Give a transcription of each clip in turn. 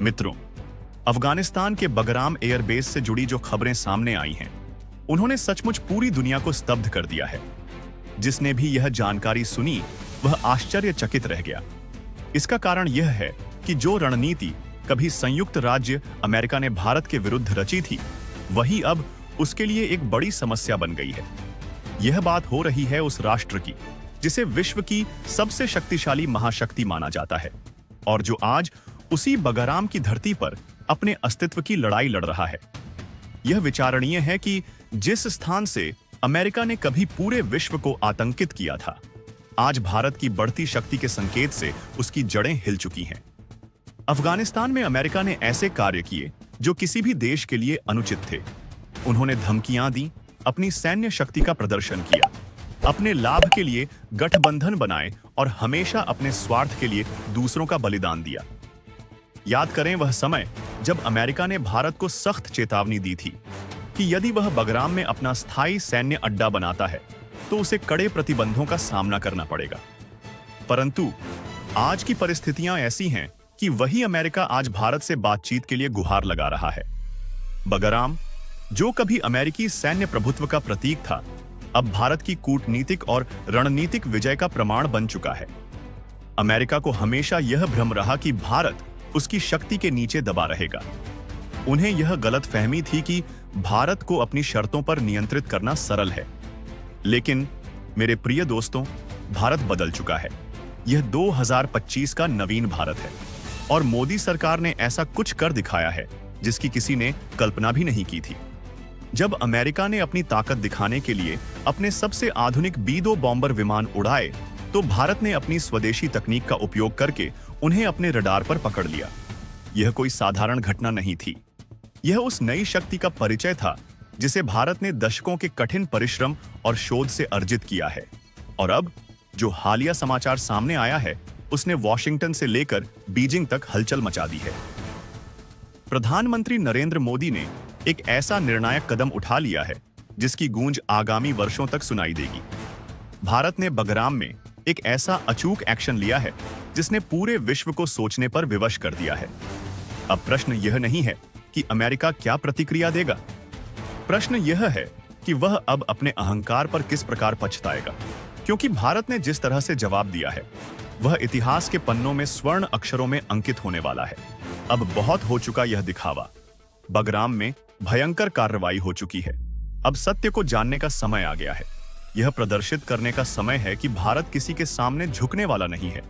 मित्रों, अफगानिस्तान के बगराम एयरबेस से जुड़ी जो खबरें सामने आई हैं, उन्होंने सचमुच पूरी दुनिया को स्तब्ध कर दिया है। जिसने भी यह जानकारी सुनी, वह आश्चर्यचकित रह गया। इसका कारण यह है कि जो रणनीति कभी संयुक्त राज्य अमेरिका ने भारत के विरुद्ध रची थी, वही अब उसके लिए एक बड़ी समस्या बन गई है। यह बात हो रही है उस राष्ट्र की जिसे विश्व की सबसे शक्तिशाली महाशक्ति माना जाता है और जो आज उसी बगराम की धरती पर अपने अस्तित्व की लड़ाई लड़ रहा है। यह विचारणीय है कि जिस स्थान से अमेरिका ने कभी पूरे विश्व को आतंकित किया था, आज भारत की बढ़ती शक्ति के संकेत से उसकी जड़ें हिल चुकी हैं। अफगानिस्तान में अमेरिका ने ऐसे कार्य किए जो किसी भी देश के लिए अनुचित थे। उन्होंने धमकियां दी, अपनी सैन्य शक्ति का प्रदर्शन किया, अपने लाभ के लिए गठबंधन बनाए और हमेशा अपने स्वार्थ के लिए दूसरों का बलिदान दिया। याद करें वह समय जब अमेरिका ने भारत को सख्त चेतावनी दी थी कि यदि वह बगराम में अपना स्थायी सैन्य अड्डा बनाता है तो उसे कड़े प्रतिबंधों का सामना करना पड़ेगा। परंतु आज की परिस्थितियां ऐसी हैं कि वही अमेरिका आज भारत से बातचीत के लिए गुहार लगा रहा है। बगराम, जो कभी अमेरिकी सैन्य प्रभुत्व का प्रतीक था, अब भारत की कूटनीतिक और रणनीतिक विजय का प्रमाण बन चुका है। अमेरिका को हमेशा यह भ्रम रहा कि भारत उसकी शक्ति के नीचे दबा रहेगा। उन्हें यह गलतफहमी थी कि भारत को अपनी शर्तों पर नियंत्रित करना सरल है। लेकिन मेरे प्रिय दोस्तों, भारत बदल चुका है। यह 2025 का नवीन भारत है और मोदी सरकार ने ऐसा कुछ कर दिखाया है जिसकी किसी ने कल्पना भी नहीं की थी। जब अमेरिका ने अपनी ताकत दिखाने के लिए अपने सबसे आधुनिक B-2 बॉम्बर विमान उड़ाए, तो भारत ने अपनी स्वदेशी तकनीक का उपयोग करके उन्हें अपने रडार पर पकड़ लिया। यह कोई साधारण घटना नहीं थी। यह उस नई शक्ति का परिचय था जिसे भारत ने दशकों के कठिन परिश्रम और शोध से अर्जित किया है। और अब जो हालिया समाचार सामने आया है, उसने वॉशिंगटन से लेकर बीजिंग तक हलचल मचा दी है। प्रधानमंत्री नरेंद्र मोदी ने एक ऐसा निर्णायक कदम उठा लिया है जिसकी गूंज आगामी वर्षों तक सुनाई देगी। भारत ने बगराम में एक ऐसा अचूक एक्शन लिया है जिसने पूरे विश्व को सोचने पर विवश कर दिया है। अब प्रश्न यह नहीं है कि अमेरिका क्या प्रतिक्रिया देगा। प्रश्न यह है कि वह अब अपने अहंकार पर किस प्रकार पछताएगा, क्योंकि भारत ने जिस तरह से जवाब दिया है, वह इतिहास के पन्नों में स्वर्ण अक्षरों में अंकित होने वाला है। अब बहुत हो चुका यह दिखावा। बगराम में भयंकर कार्रवाई हो चुकी है। अब सत्य को जानने का समय आ गया है। यह प्रदर्शित करने का समय है कि भारत किसी के सामने झुकने वाला नहीं है।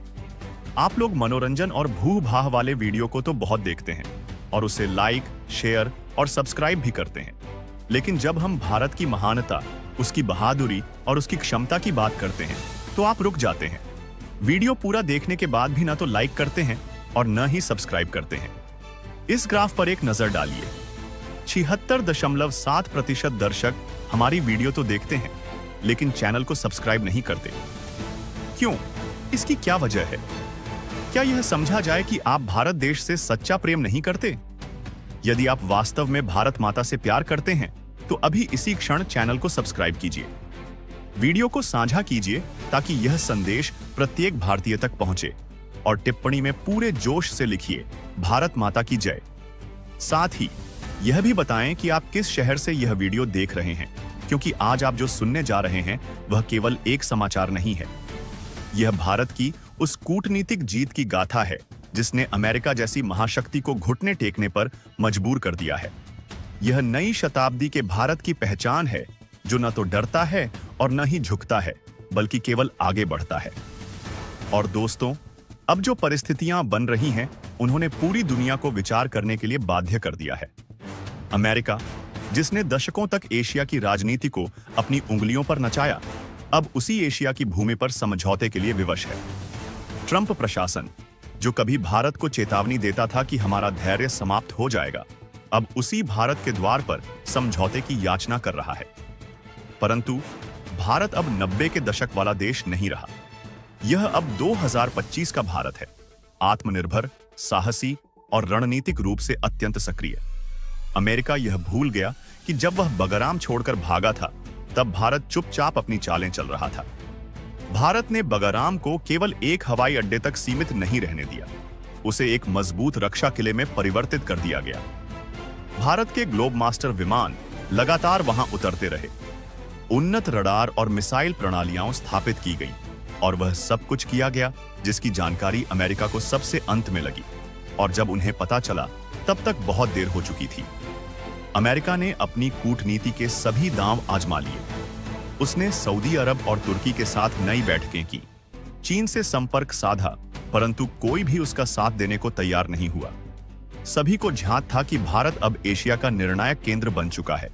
आप लोग मनोरंजन और भूभाह वाले वीडियो को तो बहुत देखते हैं और उसे लाइक, शेयर और सब्सक्राइब भी करते हैं, लेकिन जब हम भारत की महानता, उसकी बहादुरी और उसकी क्षमता की बात करते हैं तो आप रुक जाते हैं। वीडियो पूरा देखने के बाद भी ना तो लाइक करते हैं और न ही सब्सक्राइब करते हैं। इस ग्राफ पर एक नजर डालिए। 76.7% दर्शक हमारी वीडियो तो देखते हैं लेकिन चैनल को सब्सक्राइब नहीं करते। क्यों? इसकी क्या वजह है? क्या यह समझा जाए कि आप भारत देश से सच्चा प्रेम नहीं करते? यदि आप वास्तव में भारत माता से प्यार करते हैं तो अभी इसी क्षण चैनल को सब्सक्राइब कीजिए, वीडियो को साझा कीजिए ताकि यह संदेश प्रत्येक भारतीय तक पहुंचे और टिप्पणी में पूरे जोश से लिखिए, भारत माता की जय। साथ ही यह भी बताएं कि आप किस शहर से यह वीडियो देख रहे हैं, क्योंकि आज आप जो सुनने जा रहे हैं वह केवल एक समाचार नहीं है। यह भारत की उस कूटनीतिक जीत की गाथा है जिसने अमेरिका जैसी महाशक्ति को घुटने टेकने पर मजबूर कर दिया है। यह नई शताब्दी के भारत की पहचान है जो न तो डरता है और न ही झुकता है, बल्कि केवल आगे बढ़ता है। और दोस्तों, अब जो परिस्थितियां बन रही हैं, उन्होंने पूरी दुनिया को विचार करने के लिए बाध्य कर दिया है। अमेरिका, जिसने दशकों तक एशिया की राजनीति को अपनी उंगलियों पर नचाया, अब उसी एशिया की भूमि पर समझौते के लिए विवश है। ट्रंप प्रशासन, जो कभी भारत को चेतावनी देता था कि हमारा धैर्य समाप्त हो जाएगा, अब उसी भारत के द्वार पर समझौते की याचना कर रहा है। परंतु भारत अब 90 के दशक वाला देश नहीं रहा। यह अब 2025 का भारत है, आत्मनिर्भर, साहसी और रणनीतिक रूप से अत्यंत सक्रिय। अमेरिका यह भूल गया कि जब वह बगराम छोड़कर भागा था, तब भारत चुपचाप अपनी चालें चल रहा था। भारत ने बगराम को केवल एक हवाई अड्डे तक सीमित नहीं रहने दिया। उसे एक मजबूत रक्षा किले में परिवर्तित कर दिया गया। भारत के ग्लोब मास्टर विमान लगातार वहां उतरते रहे। उन्नत रडार और मिसाइल प्रणालियां स्थापित की गईं और वह सब कुछ किया गया जिसकी जानकारी अमेरिका को सबसे अंत में लगी, और जब उन्हें पता चला तब तक बहुत देर हो चुकी थी। अमेरिका ने अपनी कूटनीति के सभी दांव आजमा लिए। उसने सऊदी अरब और तुर्की के साथ नई बैठकें की, चीन से संपर्क साधा, परंतु कोई भी उसका साथ देने को तैयार नहीं हुआ। सभी को झांक था कि भारत अब एशिया का निर्णायक केंद्र बन चुका है।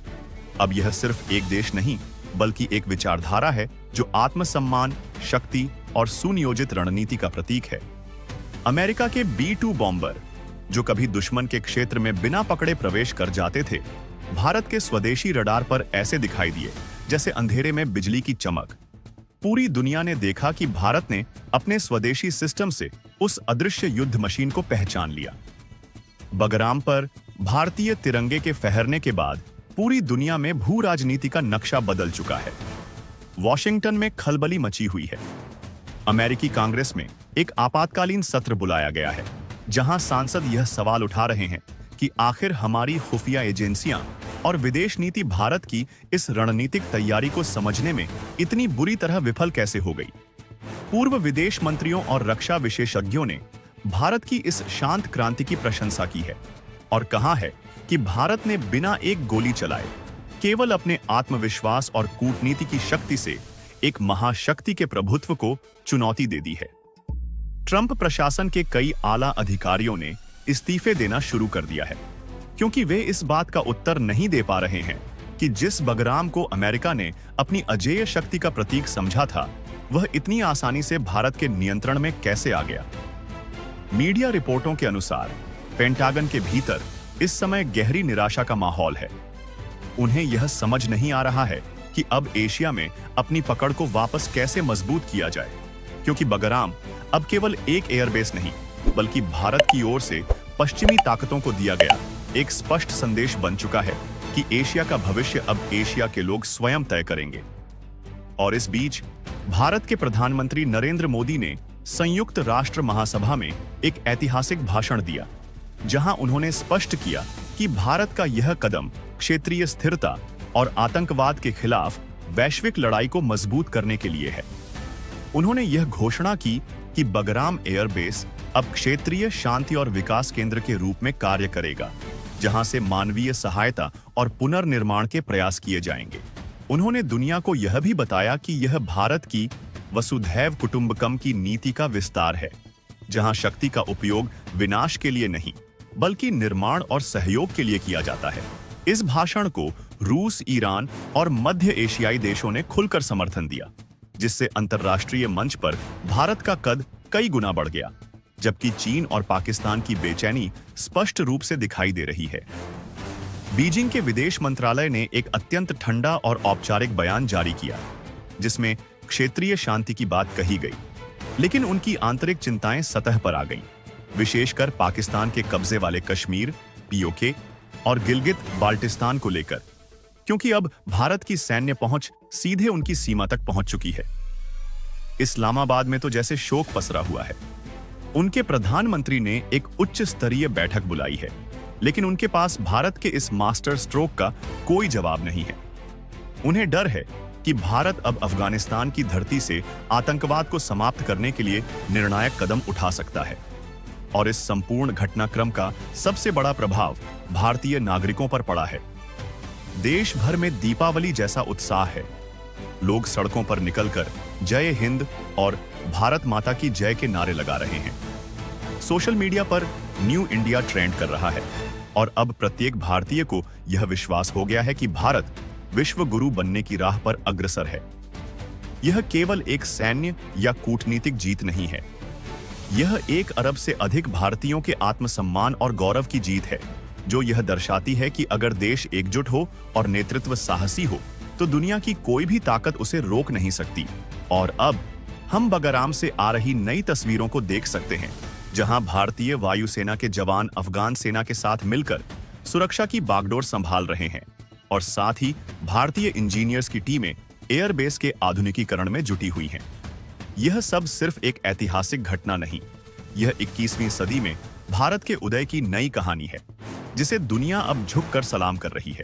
अब यह सिर्फ एक देश नहीं बल्कि एक विचारधारा है जो आत्मसम्मान, शक्ति और सुनियोजित रणनीति का प्रतीक है। अमेरिका के B-2 बॉम्बर, जो कभी दुश्मन के क्षेत्र में बिना पकड़े प्रवेश कर जाते थे, भारत के स्वदेशी रडार पर ऐसे दिखाई दिए जैसे अंधेरे में बिजली की चमक। पूरी दुनिया ने देखा कि भारत ने अपने स्वदेशी सिस्टम से उस अदृश्य युद्ध मशीन को पहचान लिया। बगराम पर भारतीय तिरंगे के फहरने के बाद पूरी दुनिया में भू राजनीति का नक्शा बदल चुका है। वॉशिंगटन में खलबली मची हुई है। अमेरिकी कांग्रेस में एक आपातकालीन सत्र बुलाया गया है, जहां सांसद यह सवाल उठा रहे हैं कि आखिर हमारी खुफिया एजेंसियां और विदेश नीति भारत की इस रणनीतिक तैयारी को समझने में इतनी बुरी तरह विफल कैसे हो गई। पूर्व विदेश मंत्रियों और रक्षा विशेषज्ञों ने भारत की इस शांत क्रांति की प्रशंसा की है और कहा है कि भारत ने बिना एक गोली चलाए केवल अपने आत्मविश्वास और कूटनीति की शक्ति से एक महाशक्ति के प्रभुत्व को चुनौती दे दी है। ट्रंप प्रशासन के कई आला अधिकारियों ने इस्तीफे देना शुरू कर दिया है, क्योंकि वे इस बात का उत्तर नहीं दे पा रहे हैं कि जिस बगराम को अमेरिका ने अपनी अजेय शक्ति का प्रतीक समझा था, वह इतनी आसानी से भारत के नियंत्रण में कैसे आ गया। मीडिया रिपोर्टों के अनुसार पेंटागन के भीतर इस समय गहरी निराशा का माहौल है। उन्हें यह समझ नहीं आ रहा है कि अब एशिया में अपनी पकड़ को वापस कैसे मजबूत किया जाए, क्योंकि बगराम अब केवल एक एयरबेस नहीं बल्कि भारत की ओर से पश्चिमी ताकतों को दिया गया एक स्पष्ट संदेश बन चुका है कि एशिया का भविष्य अब एशिया के लोग स्वयं तय करेंगे। और इस बीच भारत के प्रधानमंत्री नरेंद्र मोदी ने संयुक्त राष्ट्र महासभा में एक ऐतिहासिक भाषण दिया, जहां उन्होंने स्पष्ट किया कि भारत का यह कदम क्षेत्रीय स्थिरता और आतंकवाद के खिलाफ वैश्विक लड़ाई को मजबूत करने के लिए है। उन्होंने यह घोषणा की कि बगराम एयरबेस अब क्षेत्रीय शांति और विकास केंद्र के रूप में कार्य करेगा, जहां से मानवीय सहायता और पुनर्निर्माण के प्रयास किए जाएंगे। उन्होंने दुनिया को यह भी बताया कि यह भारत की वसुधैव कुटुंबकम की नीति का विस्तार है, जहां शक्ति का उपयोग विनाश के लिए नहीं बल्कि निर्माण और सहयोग के लिए किया जाता है। इस भाषण को रूस, ईरान और मध्य एशियाई देशों ने खुलकर समर्थन दिया, जिससे अंतर्राष्ट्रीय मंच पर भारत का कद कई गुना बढ़ गया, जबकि चीन और पाकिस्तान की बेचैनी स्पष्ट रूप से दिखाई दे रही है। बीजिंग के विदेश मंत्रालय ने एक अत्यंत ठंडा और औपचारिक बयान जारी किया, जिसमें क्षेत्रीय शांति की बात कही गई, लेकिन उनकी आंतरिक चिंताएं सतह पर आ गईं, विशेषकर पाकिस्तान के कब्जे वाले कश्मीर, POK और गिलगित बाल्टिस्तान को लेकर, क्योंकि अब भारत की सैन्य पहुंच सीधे उनकी सीमा तक पहुंच चुकी है। इस्लामाबाद में तो जैसे शोक पसरा हुआ है। उनके प्रधानमंत्री ने एक उच्च स्तरीय बैठक बुलाई है, लेकिन उनके पास भारत के इस मास्टर स्ट्रोक का कोई जवाब नहीं है। उन्हें डर है कि भारत अब अफगानिस्तान की धरती से आतंकवाद को समाप्त करने के लिए निर्णायक कदम उठा सकता है, और इस संपूर्ण घटनाक्रम का सबसे बड़ा प्रभाव भारतीय नागरिकों पर पड़ा है। देश भर में दीपावली जैसा उत्साह है। लोग सड़कों पर निकलकर जय हिंद और भारत माता की जय के नारे लगा रहे हैं। सोशल मीडिया पर न्यू इंडिया ट्रेंड कर रहा है, और अब प्रत्येक भारतीय को यह विश्वास हो गया है कि भारत विश्व गुरु बनने की राह पर अग्रसर है। यह केवल एक सैन्य या कूटनीतिक जीत नहीं है, यह 1 अरब से अधिक भारतीयों के आत्मसम्मान और गौरव की जीत है, जो यह दर्शाती है कि अगर देश एकजुट हो और नेतृत्व साहसी हो तो दुनिया की कोई भी ताकत उसे रोक नहीं सकती। और अब हम बगराम से आ रही नई तस्वीरों को देख सकते हैं, जहां भारतीय वायुसेना के जवान अफगान सेना के साथ मिलकर सुरक्षा की बागडोर संभाल रहे हैं, और साथ ही भारतीय इंजीनियर्स की टीमें एयरबेस के आधुनिकीकरण में जुटी हुई हैं। यह सब सिर्फ एक ऐतिहासिक घटना नहीं, यह 21वीं सदी में भारत के उदय की नई कहानी है, जिसे दुनिया अब झुककर सलाम कर रही है।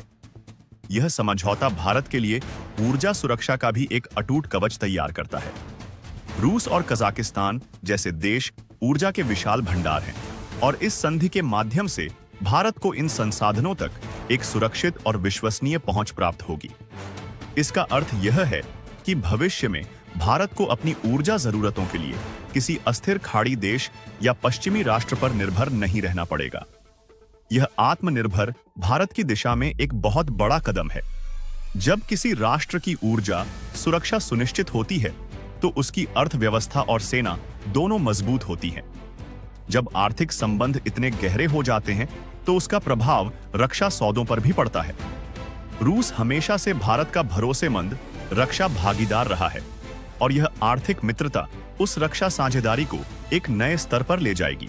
यह समझौता भारत के लिए ऊर्जा सुरक्षा का भी एक अटूट कवच तैयार करता है। रूस और कजाकिस्तान जैसे देश ऊर्जा के विशाल भंडार हैं, और इस संधि के माध्यम से भारत को इन संसाधनों तक एक सुरक्षित और विश्वसनीय पहुंच प्राप्त होगी। इसका अर्थ यह है कि भविष्य में भारत को अपनी ऊर्जा जरूरतों के लिए किसी अस्थिर खाड़ी देश या पश्चिमी राष्ट्र पर निर्भर नहीं रहना पड़ेगा। यह आत्मनिर्भर भारत की दिशा में एक बहुत बड़ा कदम है। जब किसी राष्ट्र की ऊर्जा सुरक्षा सुनिश्चित होती है, तो उसकी अर्थव्यवस्था और सेना दोनों मजबूत होती हैं। जब आर्थिक संबंध इतने गहरे हो जाते हैं, तो उसका प्रभाव रक्षा सौदों पर भी पड़ता है। रूस हमेशा से भारत का भरोसेमंद रक्षा भागीदार रहा है, और यह आर्थिक मित्रता उस रक्षा साझेदारी को एक नए स्तर पर ले जाएगी।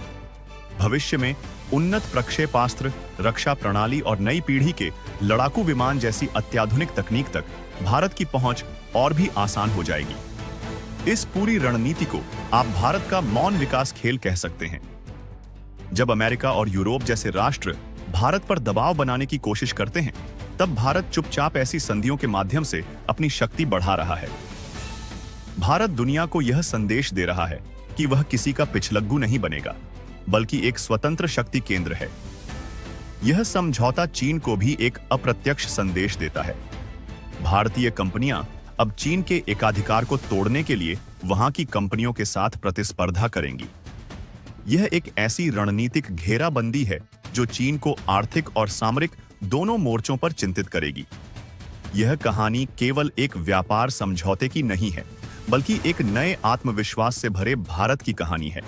भविष्य में उन्नत प्रक्षेपास्त्र, रक्षा प्रणाली और नई पीढ़ी के लड़ाकू विमान जैसी अत्याधुनिक तकनीक तक भारत की पहुंच और भी आसान हो जाएगी। इस पूरी रणनीति को आप भारत का मौन विकास खेल कह सकते हैं। जब अमेरिका और यूरोप जैसे राष्ट्र भारत पर दबाव बनाने की कोशिश करते हैं, तब भारत चुपचाप ऐसी संधियों के माध्यम से अपनी शक्ति बढ़ा रहा है। भारत दुनिया को यह संदेश दे रहा है कि वह किसी का पिछलग्गू नहीं बनेगा, बल्कि एक स्वतंत्र शक्ति केंद्र है। यह समझौता चीन को भी एक अप्रत्यक्ष संदेश देता है। भारतीय कंपनियां अब चीन के एकाधिकार को तोड़ने के लिए वहां की कंपनियों के साथ प्रतिस्पर्धा करेंगी। यह एक ऐसी रणनीतिक घेराबंदी है जो चीन को आर्थिक और सामरिक दोनों मोर्चों पर चिंतित करेगी। यह कहानी केवल एक व्यापार समझौते की नहीं है, बल्कि एक नए आत्मविश्वास से भरे भारत की कहानी है,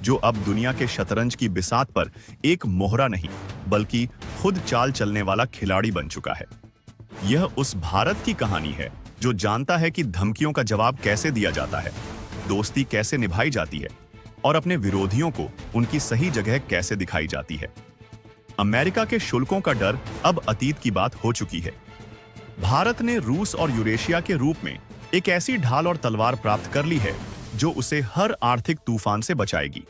जो अब दुनिया के शतरंज की बिसात पर एक मोहरा नहीं, बल्कि खुद चाल चलने वाला खिलाड़ी बन चुका है। यह उस भारत की कहानी है जो जानता है कि धमकियों का जवाब कैसे दिया जाता है, दोस्ती कैसे निभाई जाती है, और अपने विरोधियों को उनकी सही जगह कैसे दिखाई जाती है। अमेरिका के शुल्कों का डर अब अतीत की बात हो चुकी है। भारत ने रूस और यूरेशिया के रूप में एक ऐसी ढाल और तलवार प्राप्त कर ली है जो उसे हर आर्थिक तूफान से बचाएगी।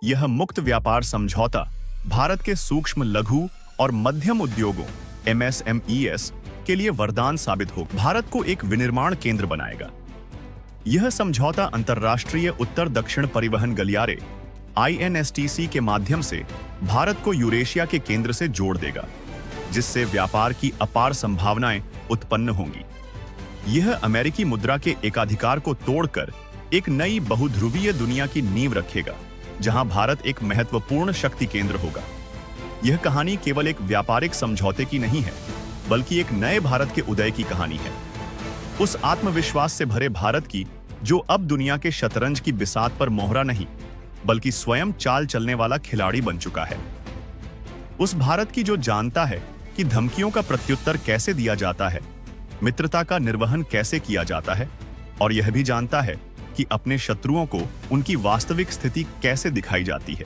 यह मुक्त व्यापार समझौता भारत के सूक्ष्म, लघु और मध्यम उद्योगों MSMEs के लिए वरदान साबित हो, भारत को एक विनिर्माण केंद्र बनाएगा। यह समझौता अंतर्राष्ट्रीय उत्तर दक्षिण परिवहन गलियारे INSTC के माध्यम से भारत को यूरेशिया के केंद्र से जोड़ देगा, जिससे व्यापार की अपार संभावनाएं उत्पन्न होंगी। यह अमेरिकी मुद्रा के एकाधिकार को तोड़कर एक नई बहुध्रुवीय दुनिया की नींव रखेगा, जहां भारत एक महत्वपूर्ण शक्ति केंद्र होगा। यह कहानी केवल एक व्यापारिक समझौते की नहीं है, बल्कि एक नए भारत के उदय की कहानी है। उस आत्मविश्वास से भरे भारत की जो अब दुनिया के शतरंज की बिसात पर मोहरा नहीं, बल्कि स्वयं चाल चलने वाला खिलाड़ी बन चुका है। उस भारत की जो जानता है कि धमकियों का प्रत्युत्तर कैसे दिया जाता है, मित्रता का निर्वहन कैसे किया जाता है, और यह भी जानता है कि अपने शत्रुओं को उनकी वास्तविक स्थिति कैसे दिखाई जाती है।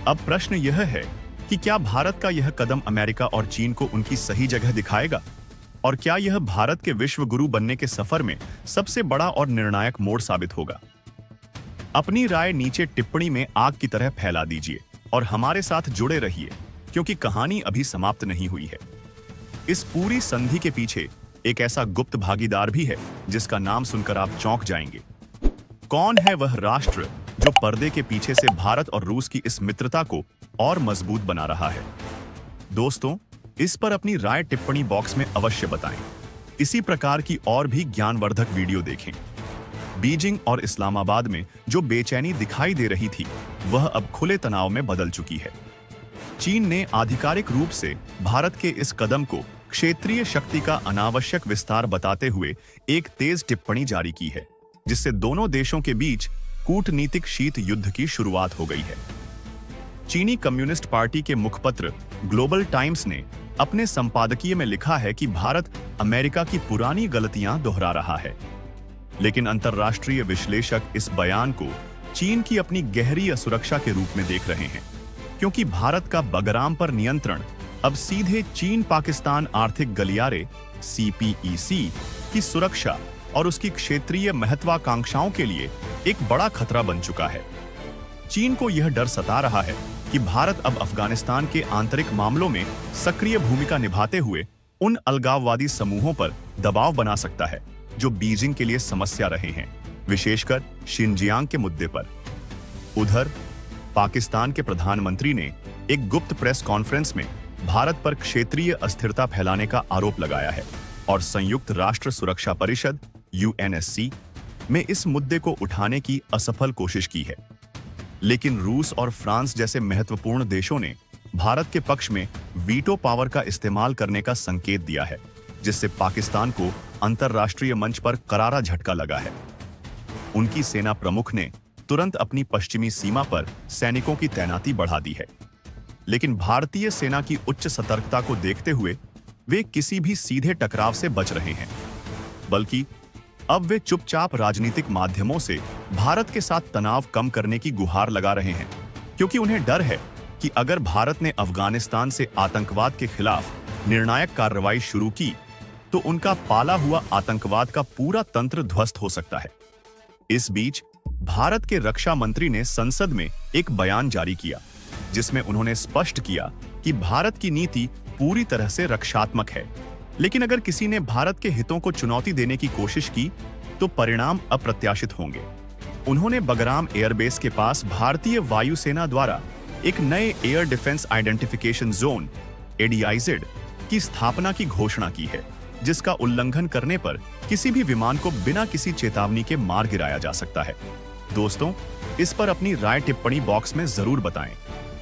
अब प्रश्न यह है कि क्या भारत का यह कदम अमेरिका और चीन को उनकी सही जगह दिखाएगा, और क्या यह भारत के विश्व गुरु बनने के सफर में सबसे बड़ा और निर्णायक मोड़ साबित होगा? अपनी राय नीचे टिप्पणी में आग की तरह फैला दीजिए और हमारे साथ जुड़े रहिए, क्योंकि कहानी अभी समाप्त नहीं हुई है। इस पूरी संधि के पीछे एक ऐसा गुप्त भागीदार भी है जिसका नाम सुनकर आप चौंक जाएंगे। कौन है वह राष्ट्र जो पर्दे के पीछे से भारत और रूस की इस मित्रता को और मजबूत बना रहा है? दोस्तों, इस पर अपनी राय टिप्पणी बॉक्स में अवश्य बताएं। इसी प्रकार की और भी ज्ञानवर्धक वीडियो देखें। बीजिंग और इस्लामाबाद में जो बेचैनी दिखाई दे रही थी, वह अब खुले तनाव में बदल चुकी है। चीन ने आधिकारिक रूप से भारत के इस कदम को क्षेत्रीय शक्ति का अनावश्यक विस्तार बताते हुए एक तेज टिप्पणी जारी की है, जिससे दोनों देशों के बीच कूटनीतिक शीत युद्ध की शुरुआत हो गई है। चीनी कम्युनिस्ट पार्टी के मुखपत्र ग्लोबल टाइम्स ने अपने संपादकीय में लिखा है कि भारत अमेरिका की पुरानी गलतियां दोहरा रहा है। लेकिन अंतर्राष्ट्रीय विश्लेषक इस बयान को चीन की अपनी गहरी असुरक्षा के रूप में देख रहे हैं, क्योंकि भारत का बगराम पर नियंत्रण अब सीधे चीन पाकिस्तान आर्थिक गलियारे CPEC की सुरक्षा और उसकी क्षेत्रीय महत्वाकांक्षाओं के लिए एक बड़ा खतरा बन चुका है। चीन को यह डर सता रहा है कि भारत अब अफगानिस्तान के आंतरिक मामलों में सक्रिय भूमिका निभाते हुए उन अलगाववादी समूहों पर दबाव बना सकता है जो बीजिंग के लिए समस्या रहे हैं, विशेषकर शिनजियांग के मुद्दे पर। उधर पाकिस्तान के प्रधानमंत्री ने एक गुप्त प्रेस कॉन्फ्रेंस में भारत पर क्षेत्रीय अस्थिरता फैलाने का आरोप लगाया है और संयुक्त राष्ट्र सुरक्षा परिषद (UNSC) में इस मुद्दे को उठाने की असफल कोशिश की है। लेकिन रूस और फ्रांस जैसे महत्वपूर्ण देशों ने भारत के पक्ष में वीटो पावर का इस्तेमाल करने का संकेत दिया है, जिससे पाकिस्तान को अंतर्राष्ट्रीय मंच पर करारा झटका लगा है। उनकी सेना प्रमुख ने तुरंत अपनी पश्चिमी सीमा पर सैनिकों की तैनाती बढ़ा दी है, लेकिन भारतीय सेना की उच्च सतर्कता को देखते हुए वे किसी भी सीधे टकराव से बच रहे हैं, बल्कि अब वे चुपचाप राजनीतिक माध्यमों से भारत के साथ तनाव कम करने की गुहार लगा रहे हैं, क्योंकि उन्हें डर है कि अगर भारत ने अफगानिस्तान से आतंकवाद के खिलाफ निर्णायक कार्रवाई शुरू की तो उनका पाला हुआ आतंकवाद का पूरा तंत्र ध्वस्त हो सकता है। इस बीच भारत के रक्षा मंत्री ने संसद में एक बयान जारी किया, जिसमें उन्होंने स्पष्ट किया कि भारत की नीति पूरी तरह से रक्षात्मक है, लेकिन अगर किसी ने भारत के हितों को चुनौती देने की कोशिश की तो परिणाम अप्रत्याशित होंगे। उन्होंने बगराम एयरबेस के पास भारतीय वायुसेना द्वारा एक नए air defence identification zone (ADIZ) की स्थापना की घोषणा की है, जिसका उल्लंघन करने पर किसी भी विमान को बिना किसी चेतावनी के मार गिराया जा सकता है। दोस्तों, इस पर अपनी राय टिप्पणी बॉक्स में जरूर बताएं।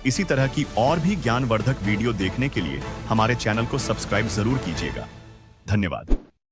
इसी तरह की और भी ज्ञानवर्धक वीडियो देखने के लिए हमारे चैनल को सब्सक्राइब जरूर कीजिएगा। धन्यवाद।